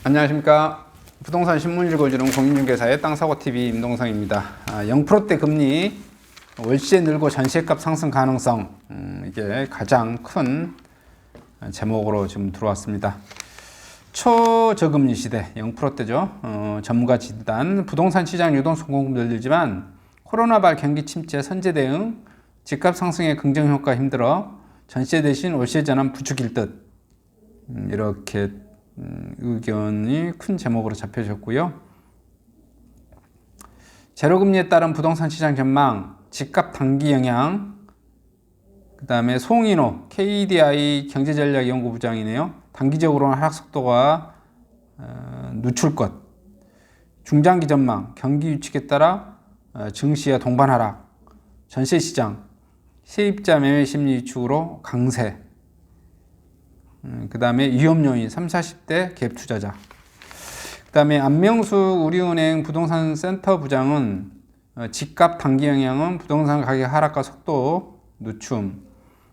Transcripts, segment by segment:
안녕하십니까. 부동산 신문 읽어주는 공인중개사의 땅사고TV 임동성입니다. 0%대 금리, 월세 늘고 전세값 상승 가능성, 이게 가장 큰 제목으로 지금 들어왔습니다. 초저금리 시대, 0%대죠. 전문가 진단, 부동산 시장 유동성 공급 늘리지만 코로나발 경기 침체 선제 대응, 집값 상승의 긍정 효과 힘들어 전세 대신 월세 전환 부추길 듯, 이렇게 의견이 큰 제목으로 잡혀졌고요. 제로금리에 따른 부동산 시장 전망, 집값 단기 영향, 그 다음에 송인호 KDI 경제전략연구부장이네요. 단기적으로는 하락 속도가 늦출 것. 중장기 전망, 경기 유축에 따라 증시와 동반 하락, 전세시장, 세입자 매매 심리 위축으로 강세. 그 다음에 위험 요인 30, 40대 갭 투자자. 그 다음에 안명수 우리은행 부동산 센터 부장은 집값 단기 영향은 부동산 가격 하락과 속도 늦춤,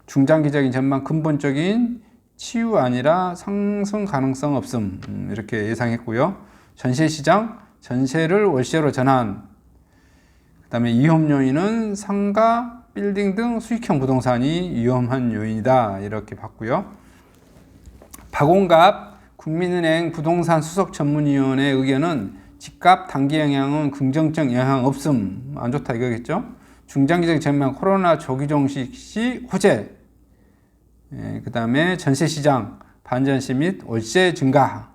중장기적인 전망 근본적인 치유 아니라 상승 가능성 없음, 이렇게 예상했고요. 전세시장 전세를 월세로 전환. 그 다음에 위험 요인은 상가, 빌딩 등 수익형 부동산이 위험한 요인이다, 이렇게 봤고요. 박원갑 국민은행 부동산 수석 전문위원회 의견은 집값 단기 영향은 긍정적 영향 없음, 안 좋다 이거겠죠. 중장기적 전망 코로나 조기 종식 시 호재, 그 다음에 전세시장 반전시 및 월세 증가,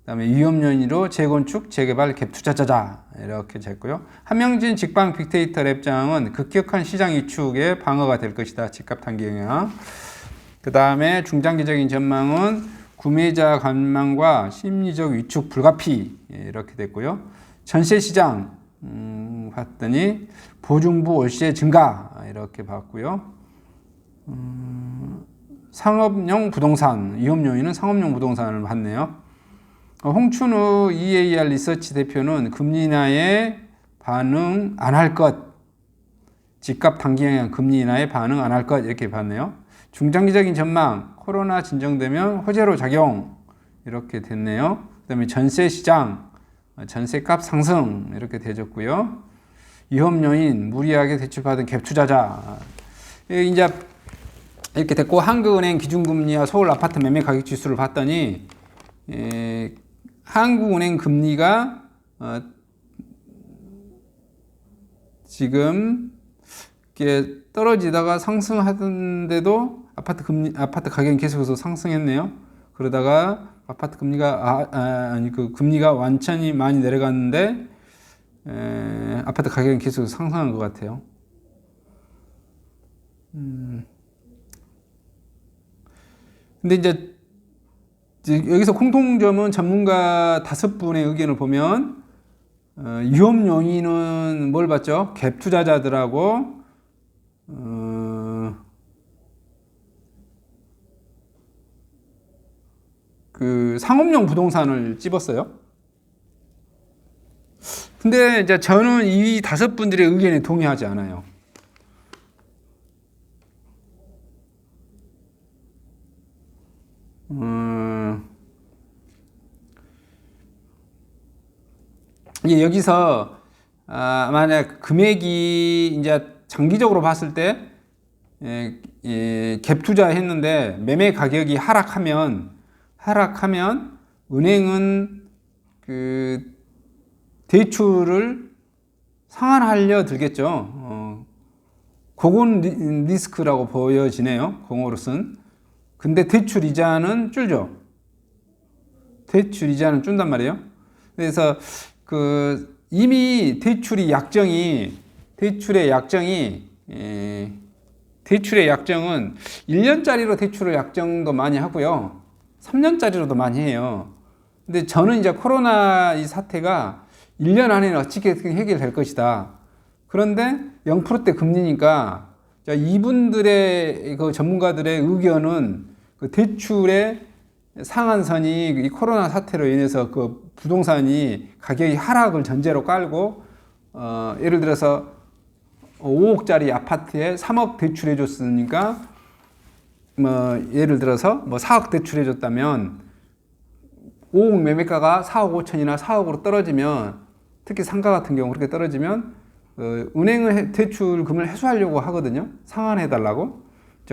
그 다음에 위험 요인으로 재건축 재개발 갭 투자자자, 이렇게 됐고요. 한명진 직방 빅데이터 랩장은 급격한 시장 위축에 방어가 될 것이다, 집값 단기 영향. 그 다음에 중장기적인 전망은 구매자 관망과 심리적 위축 불가피, 이렇게 됐고요. 전세시장 봤더니 보증부 월세 증가, 이렇게 봤고요. 상업용 부동산, 위험 요인은 상업용 부동산을 봤네요. 홍춘우 EAR 리서치 대표는 금리 인하에 반응 안 할 것, 집값 단기 영향 금리 인하에 반응 안 할 것, 이렇게 봤네요. 중장기적인 전망, 코로나 진정되면 호재로 작용, 이렇게 됐네요. 그 다음에 전세시장, 전세값 상승, 이렇게 되졌고요. 위험 요인, 무리하게 대출받은 갭 투자자, 이제 이렇게 됐고, 한국은행 기준금리와 서울 아파트 매매 가격 지수를 봤더니 한국은행 금리가 지금 이렇게 떨어지다가 상승하던데도 아파트 가격이 계속해서 상승했네요. 그러다가 아파트 금리가 금리가 완전히 많이 내려갔는데 아파트 가격이 계속 상승한 것 같아요. 근데 이제 여기서 공통점은 전문가 5분의 의견을 보면 위험 요인은 뭘 봤죠? 갭 투자자들하고 그 상업용 부동산을 찝었어요. 근데 이제 저는 이 5분들의 의견에 동의하지 않아요. 이제 여기서 만약 금액이 이제 장기적으로 봤을 때 갭 투자했는데 매매 가격이 하락하면 은행은 그 대출을 상환하려 들겠죠. 그건 리스크라고 보여지네요, 공으로선. 근데 대출 이자는 줄죠. 대출 이자는 준단 말이에요. 그래서 이미 대출의 약정은 1년짜리로 대출을 약정도 많이 하고요. 3년짜리로도 많이 해요. 근데 저는 이제 코로나 이 사태가 1년 안에는 어떻게 해결될 것이다. 그런데 0%대 금리니까 이분들의 그 전문가들의 의견은 그 대출의 상한선이 이 코로나 사태로 인해서 그 부동산이 가격이 하락을 전제로 깔고 예를 들어서 5억짜리 아파트에 3억 대출해 줬으니까 예를 들어서 4억 대출해 줬다면 5억 매매가가 4억 5천이나 4억으로 떨어지면, 특히 상가 같은 경우 그렇게 떨어지면 은행의 대출금을 해소하려고 하거든요. 상환해달라고.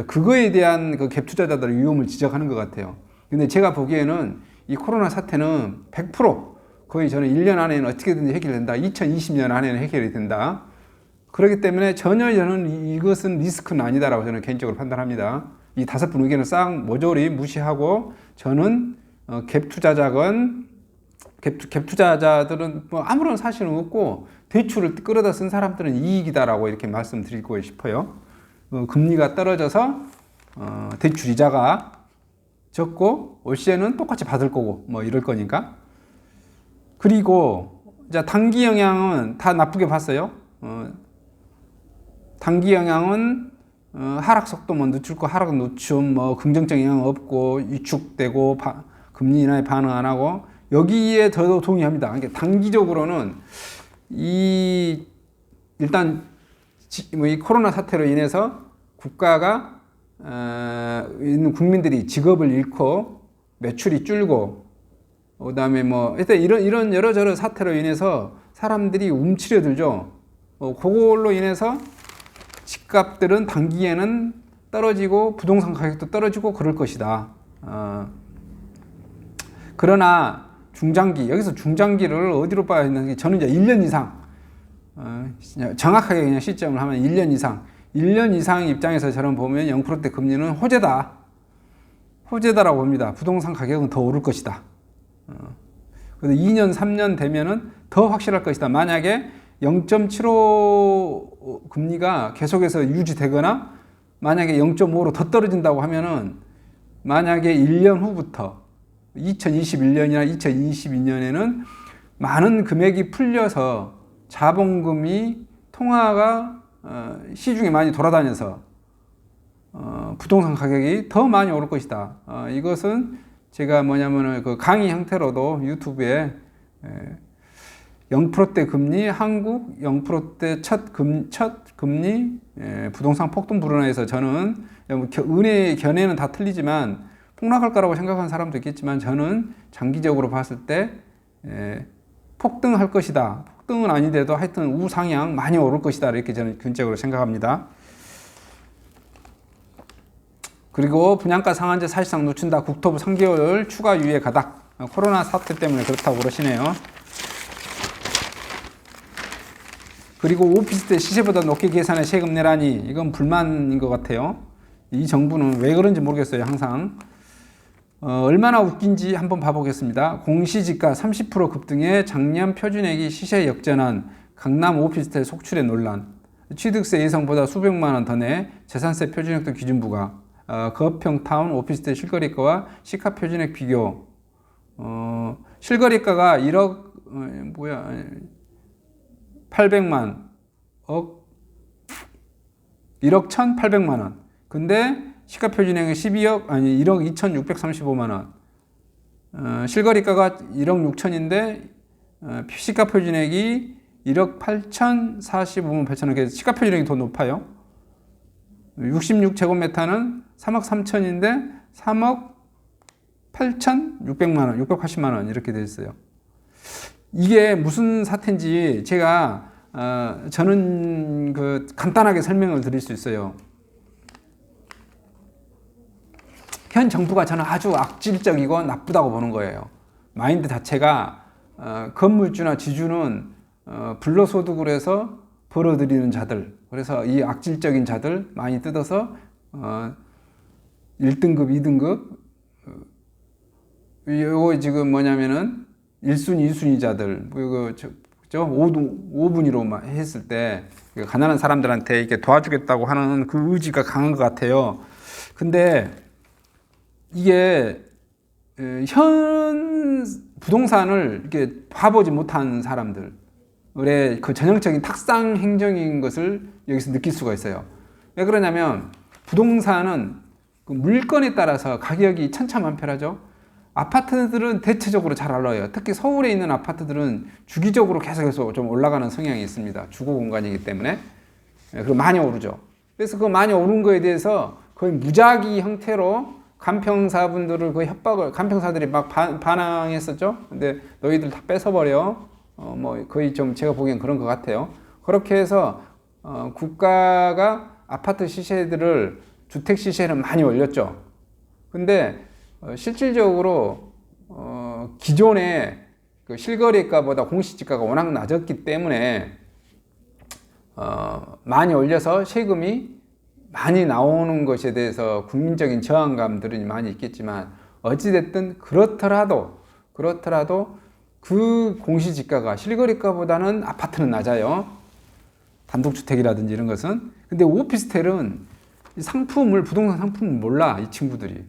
그거에 대한 그 갭 투자자들의 위험을 지적하는 것 같아요. 근데 제가 보기에는 이 코로나 사태는 100% 거의 저는 1년 안에는 어떻게든지 해결된다. 2020년 안에는 해결이 된다. 그렇기 때문에 전혀 저는 이것은 리스크는 아니다라고 저는 개인적으로 판단합니다. 이 5분 의견을 싹 모조리 무시하고 저는 갭 투자자들은 뭐 아무런 사실은 없고 대출을 끌어다 쓴 사람들은 이익이다라고 이렇게 말씀드리고 싶어요. 금리가 떨어져서 대출 이자가 적고 올 시에는 똑같이 받을 거고 뭐 이럴 거니까. 그리고 이제 단기 영향은 다 나쁘게 봤어요. 단기 영향은 하락 속도만 늦출 거 하락 늦춤 뭐 긍정적 영향 없고 위축되고 금리 인하에 반응 안 하고 여기에 더 동의합니다. 그러니까 단기적으로는 일단 이 코로나 사태로 인해서 국가가 있는 국민들이 직업을 잃고 매출이 줄고 그다음에 뭐 일단 이런 여러저러 사태로 인해서 사람들이 움츠려들죠. 그걸로 인해서 집값들은 단기에는 떨어지고 부동산 가격도 떨어지고 그럴 것이다. 그러나 중장기, 여기서 중장기를 어디로 봐야 하는지 저는 이제 1년 이상, 정확하게 그냥 시점을 하면 1년 이상 입장에서 저는 보면 0%대 금리는 호재다라고 봅니다. 부동산 가격은 더 오를 것이다. 그래서 2년, 3년 되면은 더 확실할 것이다. 만약에 0.75 금리가 계속해서 유지되거나 만약에 0.5로 더 떨어진다고 하면은 만약에 1년 후부터 2021년이나 2022년에는 많은 금액이 풀려서 자본금이 통화가 시중에 많이 돌아다녀서 부동산 가격이 더 많이 오를 것이다. 이것은 제가 뭐냐면은 그 강의 형태로도 유튜브에 0%대 금리, 한국 0%대 첫 금리 부동산 폭등 불안해서 저는 은혜의 견해는 다 틀리지만 폭락할 거라고 생각하는 사람도 있겠지만 저는 장기적으로 봤을 때 폭등할 것이다. 폭등은 아니더라도 하여튼 우상향 많이 오를 것이다. 이렇게 저는 근적으로 생각합니다. 그리고 분양가 상한제 사실상 놓친다. 국토부 3개월 추가 유예 가닥. 코로나 사태 때문에 그렇다고 그러시네요. 그리고 오피스텔 시세보다 높게 계산해 세금 내라니 이건 불만인 것 같아요. 이 정부는 왜 그런지 모르겠어요. 항상 얼마나 웃긴지 한번 봐보겠습니다. 공시지가 30% 급등에 작년 표준액이 시세 역전한 강남 오피스텔 속출의 논란. 취득세 예상보다 수백만 원 더 내 재산세 표준액도 기준 부과. 거평 타운 오피스텔 실거래가와 시가 표준액 비교. 실거래가가 1억 800만 억 1억 1,800만 원. 근데 시가 표준액은 1억 2,635만 원. 실거래가가 1억 6천인데 시가 표준액이 1억 8,045만 8천 원. 그래서 시가 표준액이 더 높아요. 66제곱미터는 3억 3천인데 3억 8,600만 원, 680만 원 이렇게 되어 있어요. 이게 무슨 사태인지 제가 저는 간단하게 설명을 드릴 수 있어요. 현 정부가 저는 아주 악질적이고 나쁘다고 보는 거예요. 마인드 자체가 건물주나 지주는 불로소득으로 해서 벌어들이는 자들, 그래서 이 악질적인 자들 많이 뜯어서 1등급, 2등급 요거 지금 뭐냐면은 1순위, 2순위자들 이거 5분위로 했을 때 가난한 사람들한테 이렇게 도와주겠다고 하는 그 의지가 강한 것 같아요. 근데 이게 현 부동산을 이렇게 봐보지 못한 사람들의 그 전형적인 탁상 행정인 것을 여기서 느낄 수가 있어요. 왜 그러냐면 부동산은 그 물건에 따라서 가격이 천차만별하죠. 아파트들은 대체적으로 잘 올라요. 특히 서울에 있는 아파트들은 주기적으로 계속해서 좀 올라가는 성향이 있습니다. 주거 공간이기 때문에. 그리고 많이 오르죠. 그래서 그 많이 오른 거에 대해서 거의 무작위 형태로 간평사분들을 그 협박을 간평사들이 막 반항했었죠. 근데 너희들 다 뺏어버려. 뭐 거의 좀 제가 보기엔 그런 것 같아요. 그렇게 해서 국가가 아파트 시세들을 주택 시세는 많이 올렸죠. 근데 실질적으로 기존의 그 실거래가보다 공시지가가 워낙 낮았기 때문에 많이 올려서 세금이 많이 나오는 것에 대해서 국민적인 저항감들은 많이 있겠지만 어찌됐든 그렇더라도 그 공시지가가 실거래가보다는 아파트는 낮아요. 단독주택이라든지 이런 것은. 근데 오피스텔은 상품을 부동산 상품을 몰라 이 친구들이.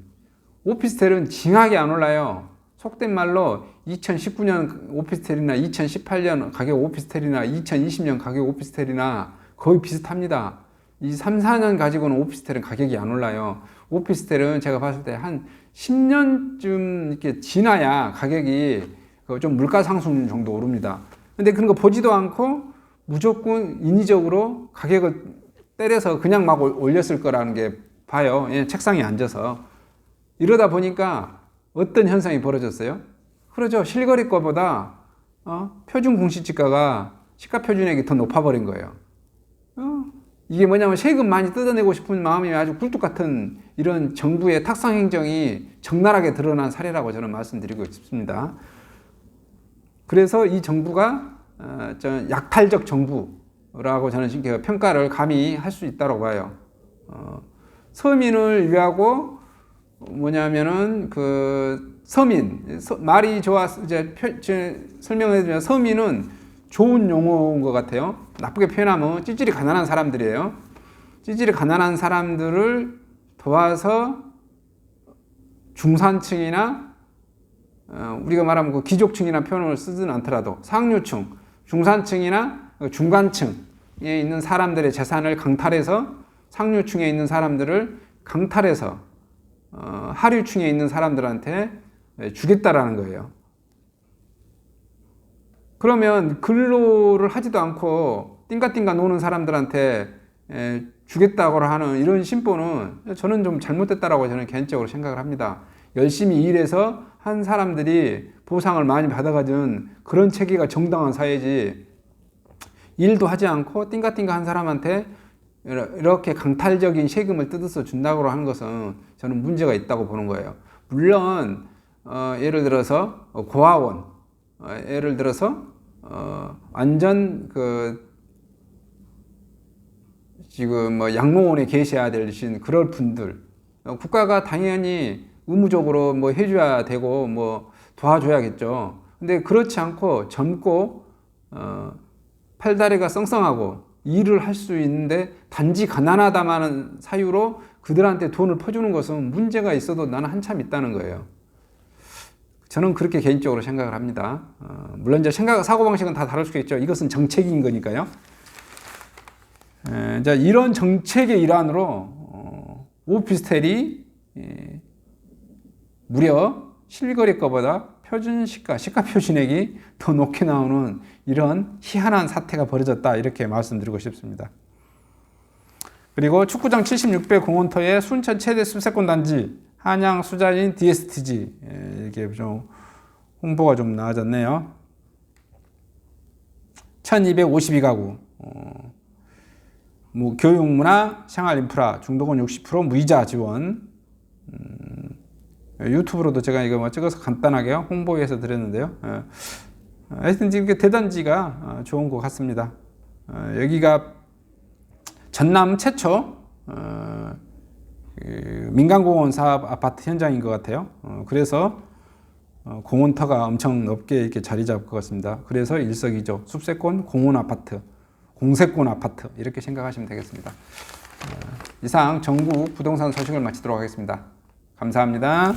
오피스텔은 징하게 안 올라요. 속된 말로 2019년 오피스텔이나 2018년 가격 오피스텔이나 2020년 가격 오피스텔이나 거의 비슷합니다. 이 3, 4년 가지고는 오피스텔은 가격이 안 올라요. 오피스텔은 제가 봤을 때 한 10년쯤 이렇게 지나야 가격이 좀 물가 상승 정도 오릅니다. 근데 그런 거 보지도 않고 무조건 인위적으로 가격을 때려서 그냥 막 올렸을 거라는 게 봐요. 예, 책상에 앉아서. 이러다 보니까 어떤 현상이 벌어졌어요? 그러죠. 실거래가보다 표준 공시지가가 시가표준액이 더 높아버린 거예요. 이게 뭐냐면 세금 많이 뜯어내고 싶은 마음이 아주 굴뚝 같은 이런 정부의 탁상 행정이 적나라하게 드러난 사례라고 저는 말씀드리고 싶습니다. 그래서 이 정부가 약탈적 정부라고 저는 평가를 감히 할 수 있다고 봐요. 서민을 위하고 뭐냐면은 그 서민 말이 좋아서 이제 설명해 드리면 서민은 좋은 용어인 것 같아요. 나쁘게 표현하면 찌질이 가난한 사람들이에요. 찌질이 가난한 사람들을 도와서 중산층이나 우리가 말하면 그 귀족층이나 표현을 쓰진 않더라도 상류층, 중산층이나 중간층에 있는 사람들의 재산을 강탈해서 상류층에 있는 사람들을 강탈해서 하류층에 있는 사람들한테 주겠다라는 거예요. 그러면 근로를 하지도 않고 띵가띵가 노는 사람들한테 주겠다고 하는 이런 심보는 저는 좀 잘못됐다라고 저는 개인적으로 생각을 합니다. 열심히 일해서 한 사람들이 보상을 많이 받아가지고 그런 체계가 정당한 사회지, 일도 하지 않고 띵가띵가 한 사람한테 이렇게 강탈적인 세금을 뜯어서 준다고 하는 것은 저는 문제가 있다고 보는 거예요. 물론 예를 들어서 고아원, 예를 들어서 완전 그 지금 뭐 양로원에 계셔야 되신 그럴 분들, 국가가 당연히 의무적으로 뭐 해줘야 되고 뭐 도와줘야겠죠. 근데 그렇지 않고 젊고 팔다리가 썽썽하고 일을 할 수 있는데 단지 가난하다마는 사유로 그들한테 돈을 퍼주는 것은 문제가 있어도 나는 한참 있다는 거예요. 저는 그렇게 개인적으로 생각을 합니다. 물론 이제 사고방식은 다 다를 수 있죠. 이것은 정책인 거니까요. 이제 이런 정책의 일환으로 오피스텔이 무려 실거래가보다 표준시가, 시가표준액이 더 높게 나오는 이런 희한한 사태가 벌어졌다, 이렇게 말씀드리고 싶습니다. 그리고 축구장 76배 공원터의 순천 최대 숲세권 단지 한양 수자인 DSTG, 이게 좀 홍보가 좀 나아졌네요. 1252가구, 뭐 교육문화, 생활인프라, 중도금 60% 무이자 지원. 유튜브로도 제가 이거 뭐 찍어서 간단하게 홍보해서 드렸는데요. 하여튼 이게 대단지가 좋은 것 같습니다. 여기가 전남 최초 민간공원 사업 아파트 현장인 것 같아요. 그래서 공원터가 엄청 넓게 이렇게 자리 잡을 것 같습니다. 그래서 일석이조 숲세권 공원 아파트, 공세권 아파트, 이렇게 생각하시면 되겠습니다. 이상 전국 부동산 소식을 마치도록 하겠습니다. 감사합니다.